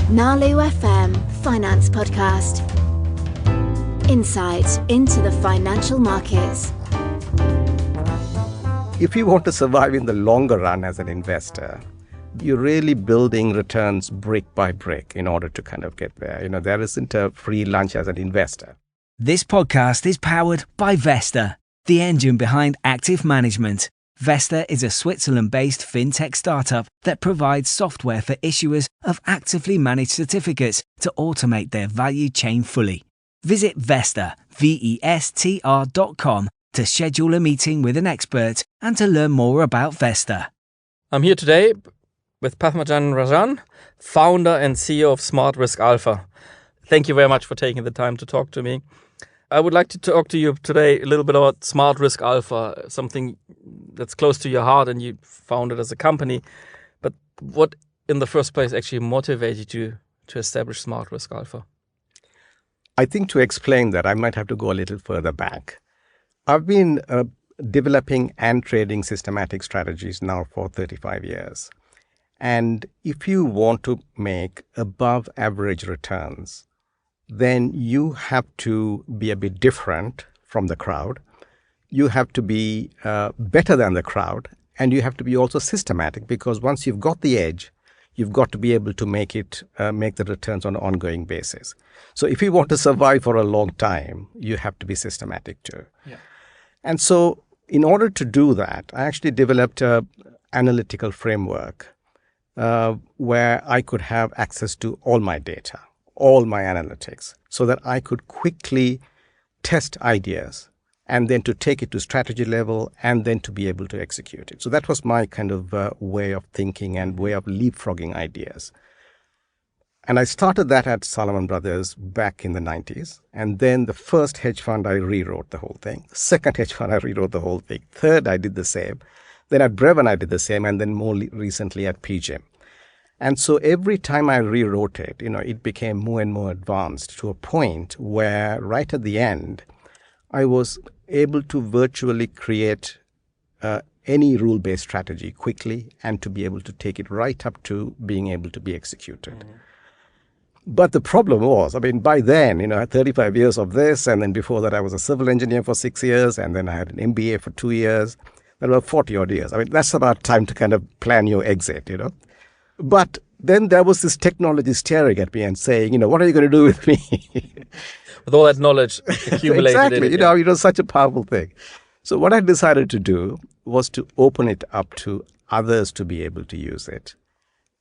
Nalu FM Finance Podcast. Insight into the financial markets. If you want to survive in the longer run as an investor, you're really building returns brick by brick in order to kind of get there. There isn't a free lunch as an investor. This podcast is powered by Vesta, the engine behind active management. Vesta is a Switzerland-based fintech startup that provides software for issuers of actively managed certificates to automate their value chain fully. Visit Vesta, VESTR.com to schedule a meeting with an expert and to learn more about Vesta. I'm here today with Pathmajan Rasan, founder and CEO of SmartRiskAlpha. Thank you very much for taking the time to talk to me. I would like to talk to you today a little bit about SmartRiskAlpha, something that's close to your heart and you founded as a company. But what in the first place actually motivated you to establish SmartRiskAlpha? I think to explain that, I might have to go a little further back. I've been developing and trading systematic strategies now for 35 years. And if you want to make above average returns, then you have to be a bit different from the crowd. You have to be better than the crowd, and you have to be also systematic, because once you've got the edge, you've got to be able to make the returns on an ongoing basis. So if you want to survive for a long time, you have to be systematic too. Yeah. And so in order to do that, I actually developed an analytical framework where I could have access to all my data, all my analytics, so that I could quickly test ideas and then to take it to strategy level and then to be able to execute it. So that was my kind of way of thinking and way of leapfrogging ideas. And I started that at Salomon Brothers back in the 90s. And then the first hedge fund, I rewrote the whole thing. The second hedge fund, I rewrote the whole thing. Third, I did the same. Then at Brevin, I did the same. And then more recently at PGIM. And so every time I rewrote it, it became more and more advanced to a point where right at the end, I was able to virtually create any rule-based strategy quickly and to be able to take it right up to being able to be executed. Mm-hmm. But the problem was, by then, I had 35 years of this, and then before that I was a civil engineer for 6 years, and then I had an MBA for 2 years. That was 40 odd years. That's about time to kind of plan your exit, But then there was this technology staring at me and saying, what are you going to do with me? With all that knowledge accumulated. Exactly. It was such a powerful thing. So what I decided to do was to open it up to others to be able to use it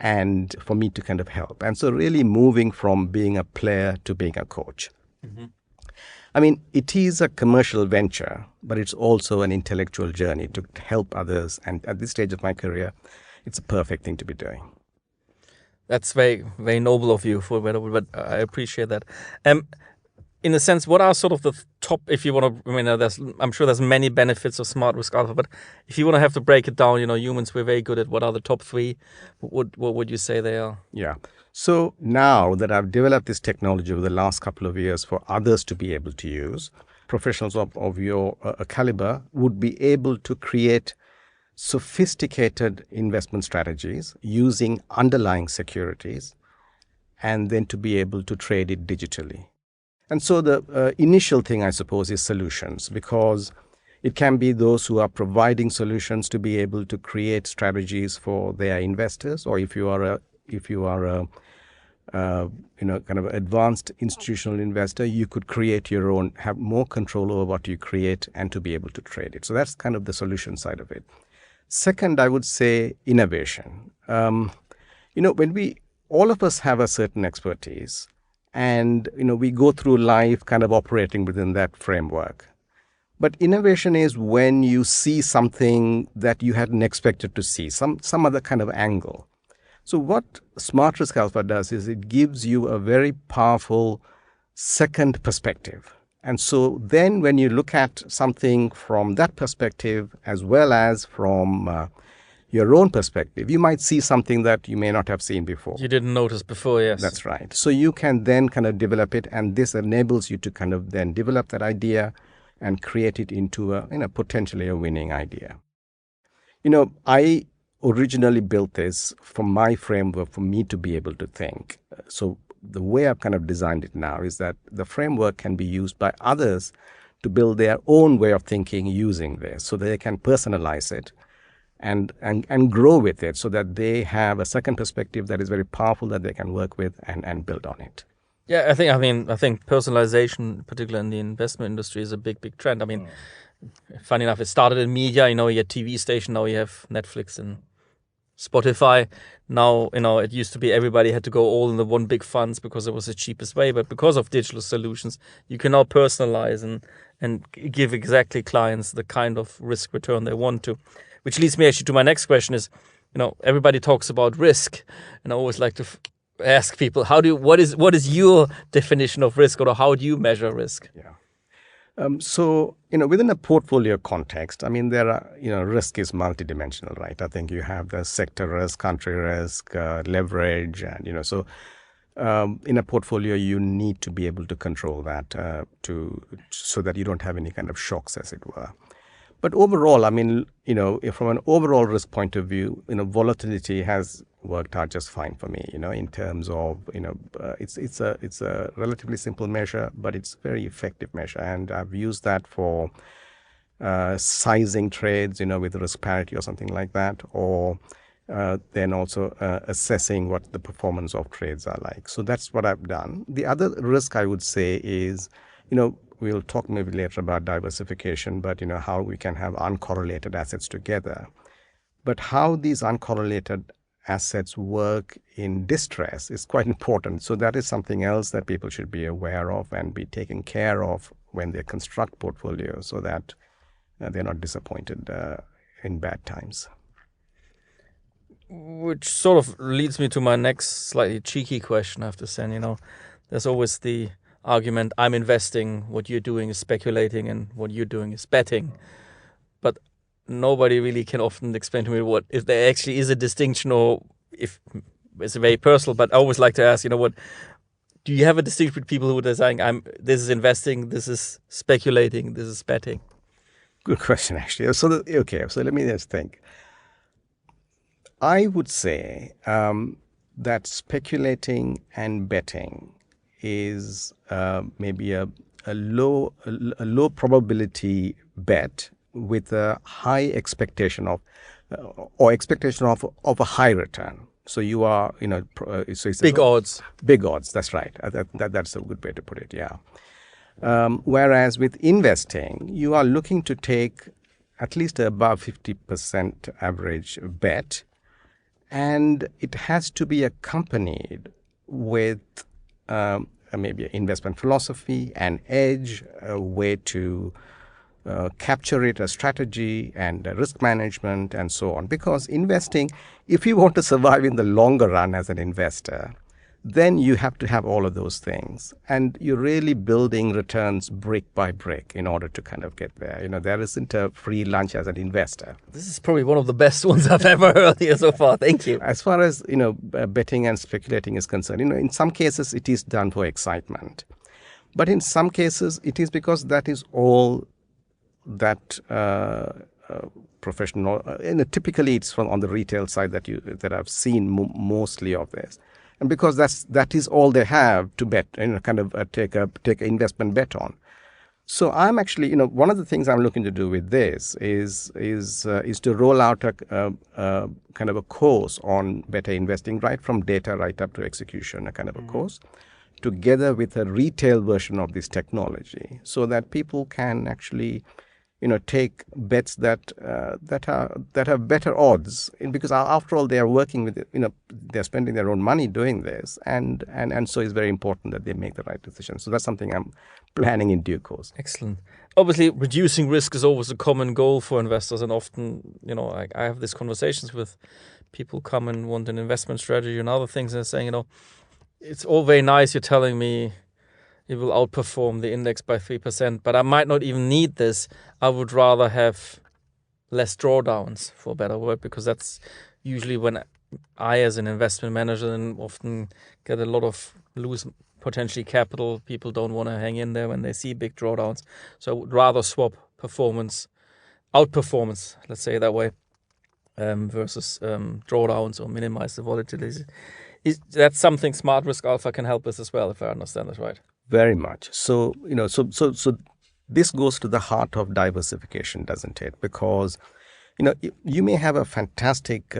and for me to kind of help. And so really moving from being a player to being a coach. Mm-hmm. It is a commercial venture, but it's also an intellectual journey to help others. And at this stage of my career, it's a perfect thing to be doing. That's very, very noble of you, but I appreciate that. In a sense, what are sort of the top, if you want to, I'm sure there's many benefits of SmartRiskAlpha, but if you want to have to break it down, humans, we're very good at what are the top three, what would you say they are? Yeah. So now that I've developed this technology over the last couple of years for others to be able to use, professionals of your caliber would be able to create sophisticated investment strategies using underlying securities and then to be able to trade it digitally. And so the initial thing, I suppose, is solutions, because it can be those who are providing solutions to be able to create strategies for their investors, or if you are a kind of advanced institutional investor, you could create your own, have more control over what you create and to be able to trade it. So that's kind of the solution side of it. Second, I would say innovation. When all of us have a certain expertise and, we go through life kind of operating within that framework. But innovation is when you see something that you hadn't expected to see, some other kind of angle. So what SmartRiskAlpha does is it gives you a very powerful second perspective. And so then when you look at something from that perspective, as well as from your own perspective, you might see something that you may not have seen before. You didn't notice before, yes. That's right. So you can then kind of develop it, and this enables you to kind of then develop that idea and create it into potentially a winning idea. I originally built this for my framework for me to be able to think. So the way I've kind of designed it now is that the framework can be used by others to build their own way of thinking using this, so that they can personalize it and grow with it, so that they have a second perspective that is very powerful that they can work with and build on it. Yeah, I think personalization, particularly in the investment industry, is a big trend. I mean, funny enough, it started in media. You had TV station, now you have Netflix and Spotify. Now, it used to be everybody had to go all in the one big funds because it was the cheapest way. But because of digital solutions, you can now personalize and give exactly clients the kind of risk return they want to. Which leads me actually to my next question is, everybody talks about risk, and I always like to ask people, what is your definition of risk, or how do you measure risk? Yeah. So, within a portfolio context, I mean, there are, risk is multidimensional, right? I think you have the sector risk, country risk, leverage, and, so in a portfolio, you need to be able to control that so that you don't have any kind of shocks, as it were. But overall, I mean, from an overall risk point of view, volatility has worked out just fine for me, in terms of, it's a relatively simple measure, but it's a very effective measure. And I've used that for sizing trades, with risk parity or something like that, or then also assessing what the performance of trades are like. So that's what I've done. The other risk I would say is, we'll talk maybe later about diversification, but how we can have uncorrelated assets together. But how these uncorrelated assets work in distress is quite important. So that is something else that people should be aware of and be taken care of when they construct portfolios, so that they're not disappointed in bad times. Which sort of leads me to my next slightly cheeky question, I have to say. There's always the argument, I'm investing, what you're doing is speculating, and what you're doing is betting. But nobody really can often explain to me if there actually is a distinction, or if it's very personal. But I always like to ask, do you have a distinction with people who are saying, this is investing, this is speculating, this is betting? Good question, actually. So let me just think. I would say that speculating and betting is maybe a low probability bet with a high expectation of a high return. So you are, so it's big odds. Big odds. That's right. That's a good way to put it. Yeah. Whereas with investing, you are looking to take at least above 50% average bet, and it has to be accompanied with maybe an investment philosophy, an edge, a way to capture it, a strategy, and risk management, and so on. Because investing, if you want to survive in the longer run as an investor, then you have to have all of those things. And you're really building returns brick by brick in order to kind of get there. There isn't a free lunch as an investor. This is probably one of the best ones I've ever heard here so far. Thank you. As far as, betting and speculating is concerned, in some cases it is done for excitement. But in some cases it is because that is all that professional, typically it's on the retail side that I've seen mostly of this. And because that is all they have to bet, kind of take an investment bet on. So I'm actually, one of the things I'm looking to do with this is to roll out a kind of a course on better investing, right from data right up to execution, a kind of a course, together with a retail version of this technology, so that people can actually, take bets that have better odds, because after all they are working with, they're spending their own money doing this, and so it's very important that they make the right decision. So that's something I'm planning in due course. Excellent. Obviously, reducing risk is always a common goal for investors, and often, I have these conversations with people who come and want an investment strategy and other things, and they're saying, it's all very nice you're telling me it will outperform the index by 3%, but I might not even need this. I would rather have less drawdowns, for a better word, because that's usually when I, as an investment manager, then often get a lot of lose potentially capital. People don't want to hang in there when they see big drawdowns. So I would rather swap outperformance, let's say it that way, versus drawdowns or minimize the volatility. That's something Smart Risk Alpha can help with as well, if I understand this right. Very much. So, so this goes to the heart of diversification, doesn't it? Because, you may have a fantastic,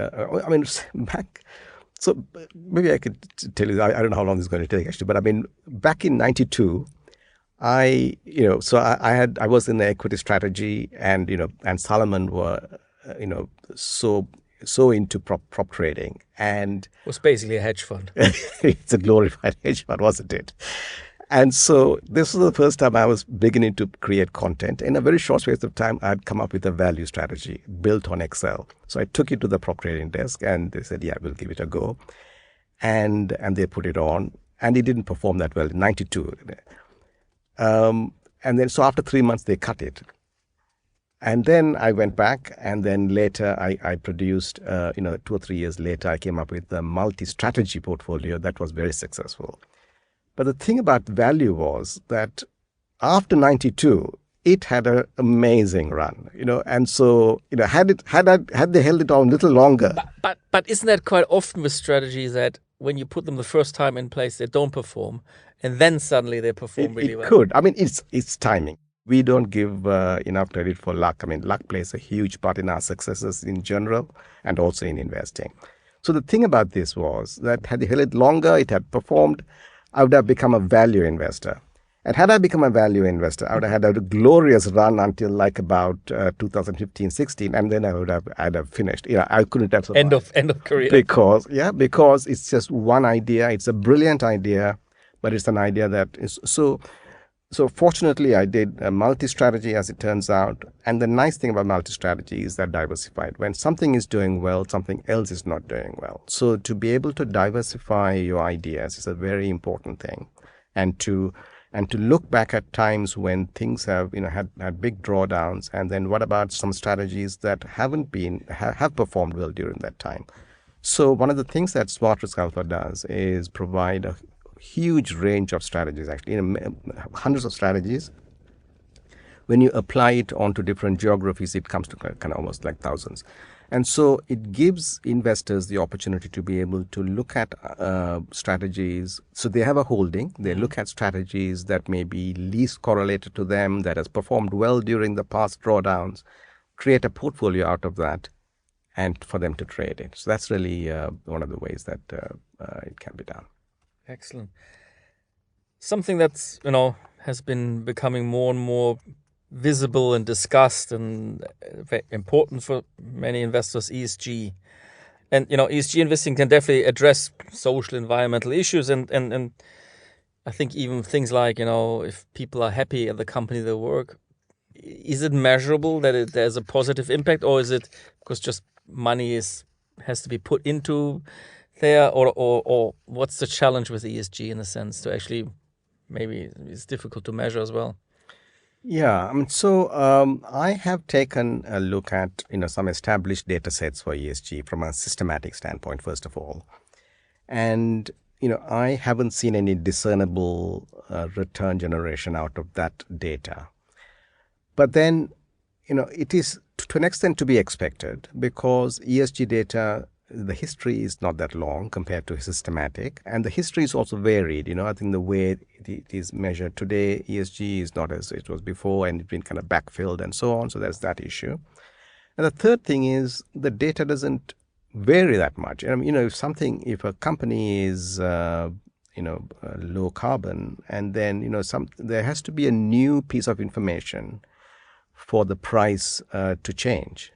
so maybe I could tell you, I don't know how long this is going to take actually, but I mean, back in 92, I was in the equity strategy and Solomon were, so into prop trading, and it was basically a hedge fund. It's a glorified hedge fund, wasn't it? And so this was the first time I was beginning to create content. In a very short space of time, I'd come up with a value strategy built on Excel. So I took it to the prop trading desk and they said, yeah, we'll give it a go. And they put it on, and it didn't perform that well in 92. And then, so after 3 months, they cut it. And then I went back, and then later I produced, 2 or 3 years later, I came up with a multi-strategy portfolio that was very successful. But the thing about value was that after 92, it had an amazing run, and so, had they held it on a little longer. But isn't that quite often with strategies that when you put them the first time in place, they don't perform, and then suddenly they perform really well? It could. I mean, it's timing. We don't give enough credit for luck. I mean, luck plays a huge part in our successes in general and also in investing. So the thing about this was that had they held it longer, it had performed, I would have become a value investor. And had I become a value investor, I would have had a glorious run until like about 2015-16, and then I'd have finished. I couldn't have survived. End of career. Because it's just one idea. It's a brilliant idea, but it's an idea that is so. So fortunately, I did a multi-strategy, as it turns out. And the nice thing about multi-strategy is that diversified. When something is doing well, something else is not doing well. So to be able to diversify your ideas is a very important thing. And to look back at times when things have had big drawdowns, and then what about some strategies that have performed well during that time. So one of the things that SmartRiskAlpha does is provide a huge range of strategies, actually, hundreds of strategies. When you apply it onto different geographies, it comes to kind of almost like thousands. And so it gives investors the opportunity to be able to look at strategies. So they have a holding. They look at strategies that may be least correlated to them, that has performed well during the past drawdowns, create a portfolio out of that, and for them to trade it. So that's really one of the ways that it can be done. Excellent. Something that's, has been becoming more and more visible and discussed and important for many investors, ESG. And, ESG investing can definitely address social, environmental issues. And I think even things like, if people are happy at the company they work, is it measurable that there's a positive impact, or is it because just money has to be put into there, or what's the challenge with ESG in a sense to actually, maybe it's difficult to measure as well? Yeah, I have taken a look at some established data sets for ESG from a systematic standpoint, first of all, and I haven't seen any discernible return generation out of that data. But then it is to an extent to be expected, because ESG data, the history is not that long compared to systematic, and the history is also varied. I think the way it is measured today, ESG is not as it was before, and it's been kind of backfilled and so on. So there's that issue. And the third thing is the data doesn't vary that much. If a company is low carbon, and then there has to be a new piece of information for the price to change.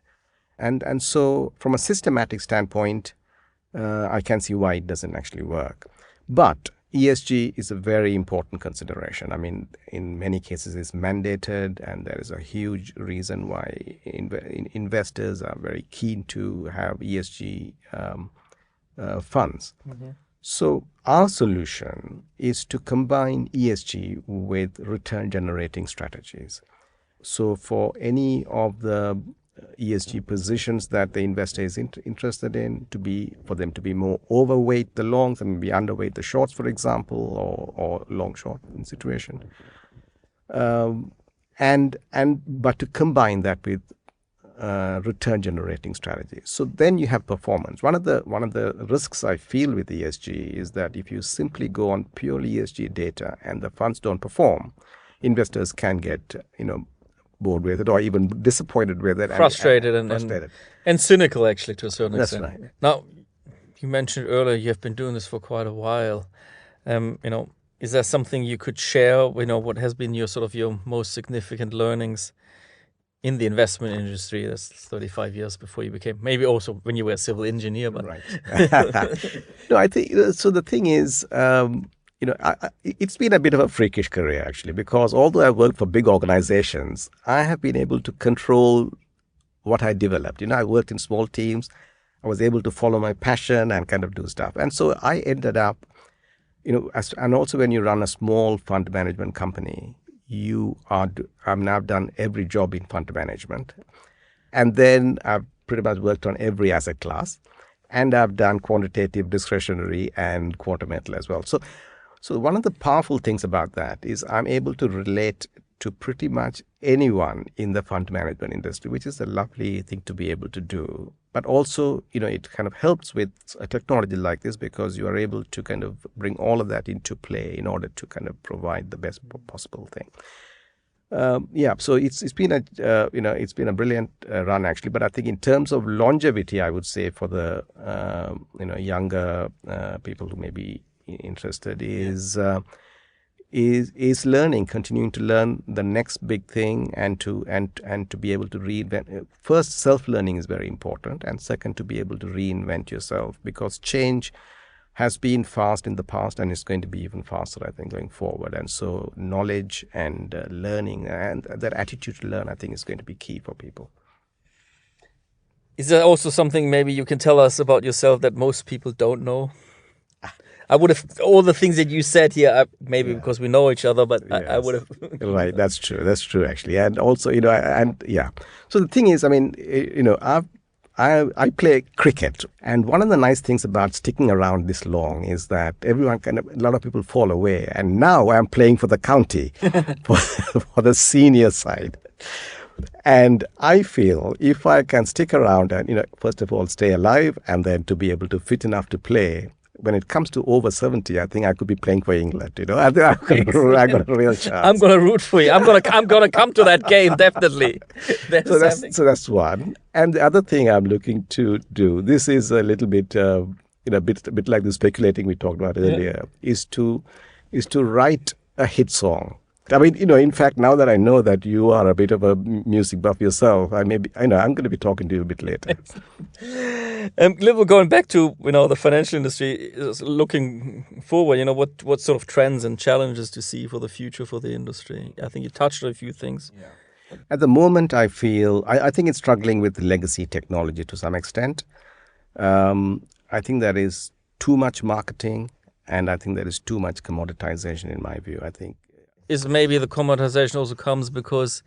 And so from a systematic standpoint, I can see why it doesn't actually work. But ESG is a very important consideration. I mean, in many cases it's mandated, and there is a huge reason why investors are very keen to have ESG funds. Mm-hmm. So our solution is to combine ESG with return generating strategies. So for any of the ESG positions that the investor is interested in, for them to be more overweight the longs and be underweight the shorts, for example, or long short in situation, but to combine that with return generating strategy. So then you have performance. One of the risks I feel with ESG is that if you simply go on purely ESG data and the funds don't perform, investors can get bored with it or even disappointed with it, frustrated and cynical, actually, to a certain That's extent. right. Now, you mentioned earlier you have been doing this for quite a while. Is there something you could share? What has been your most significant learnings in the investment industry? That's 35 years before you became, maybe also when you were a civil engineer. But Right. No, I think so. The thing is, it's been a bit of a freakish career actually, because although I worked for big organizations, I have been able to control what I developed. I worked in small teams. I was able to follow my passion and kind of do stuff. And so I ended up, and also when you run a small fund management company, I've now done every job in fund management. And then I've pretty much worked on every asset class. And I've done quantitative, discretionary, and quantamental as well. So one of the powerful things about that is I'm able to relate to pretty much anyone in the fund management industry, which is a lovely thing to be able to do. But also, it kind of helps with a technology like this, because you are able to kind of bring all of that into play in order to kind of provide the best possible thing. So it's been a brilliant run actually. But I think in terms of longevity, I would say for the younger people who may be interested is learning, continuing to learn the next big thing, and to be able to reinvent. First, self-learning is very important, and second, to be able to reinvent yourself, because change has been fast in the past and is going to be even faster, I think, going forward. And so knowledge and learning and that attitude to learn, I think, is going to be key for people. Is there also something maybe you can tell us about yourself that most people don't know? I would have, all the things that you said here, maybe because we know each other, but yes. I would have. Right, that's true actually. And also, So the thing is, I play cricket, and one of the nice things about sticking around this long is that a lot of people fall away, and now I'm playing for the county, for the senior side. And I feel if I can stick around and, first of all, stay alive, and then to be able to fit enough to play, when it comes to over 70, I think I could be playing for England. I think I've got a real chance. I'm going to root for you. I'm going to come to that game, definitely. So that's one. And the other thing I'm looking to do, this is a little bit, a bit like the speculating we talked about earlier, is to write a hit song. In fact, now that I know that you are a bit of a music buff yourself, I'm going to be talking to you a bit later. Little going back to, the financial industry, looking forward, what sort of trends and challenges do you see for the future for the industry? I think you touched on a few things. Yeah. At the moment, I feel, I think it's struggling with legacy technology to some extent. I think there is too much marketing, and I think there is too much commoditization in my view, I think. Is maybe the commoditization also comes because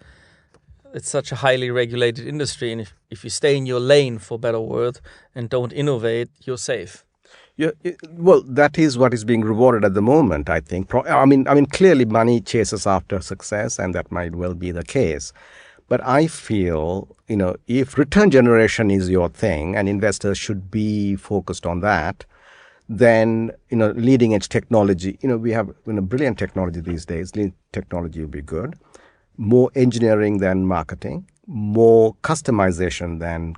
it's such a highly regulated industry, and if you stay in your lane, for better word, and don't innovate, you're safe. Yeah, well, that is what is being rewarded at the moment, I think. Clearly money chases after success, and that might well be the case. But I feel, if return generation is your thing and investors should be focused on that, then, leading edge technology, we have brilliant technology these days. Leading technology will be good. More engineering than marketing, more customization than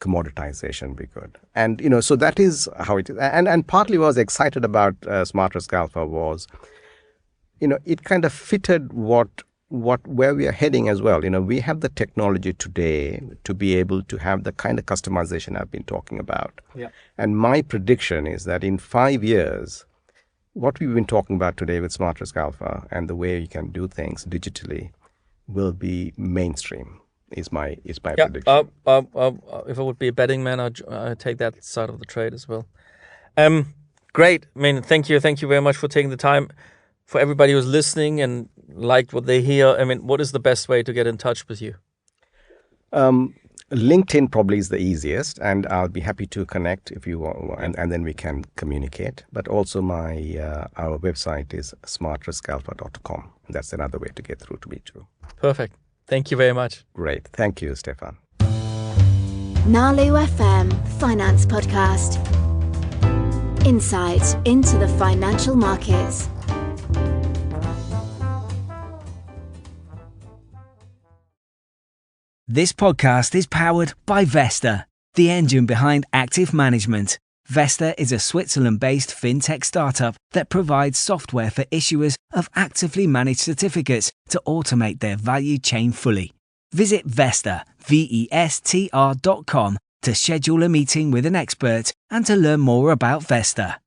commoditization will be good. And, so that is how it is. And partly what I was excited about SmartRiskAlpha was, it kind of fitted where we are heading as well. We have the technology today to be able to have the kind of customization I've been talking about. Yeah. And my prediction is that in 5 years, what we've been talking about today with SmartRiskAlpha and the way you can do things digitally will be mainstream. Is my prediction. If I would be a betting man, I'd take that side of the trade as well. Great. Thank you very much for taking the time. For everybody who's listening and liked what they hear, what is the best way to get in touch with you? LinkedIn probably is the easiest, and I'll be happy to connect if you want, and then we can communicate. But also our website is smartriskalpha.com. That's another way to get through to me too. Perfect. Thank you very much. Great. Thank you, Stefan. Nalu FM Finance Podcast. Insight into the financial markets. This podcast is powered by Vesta, the engine behind active management. Vesta is a Switzerland-based fintech startup that provides software for issuers of actively managed certificates to automate their value chain fully. Visit Vesta, VESTR.com to schedule a meeting with an expert and to learn more about Vesta.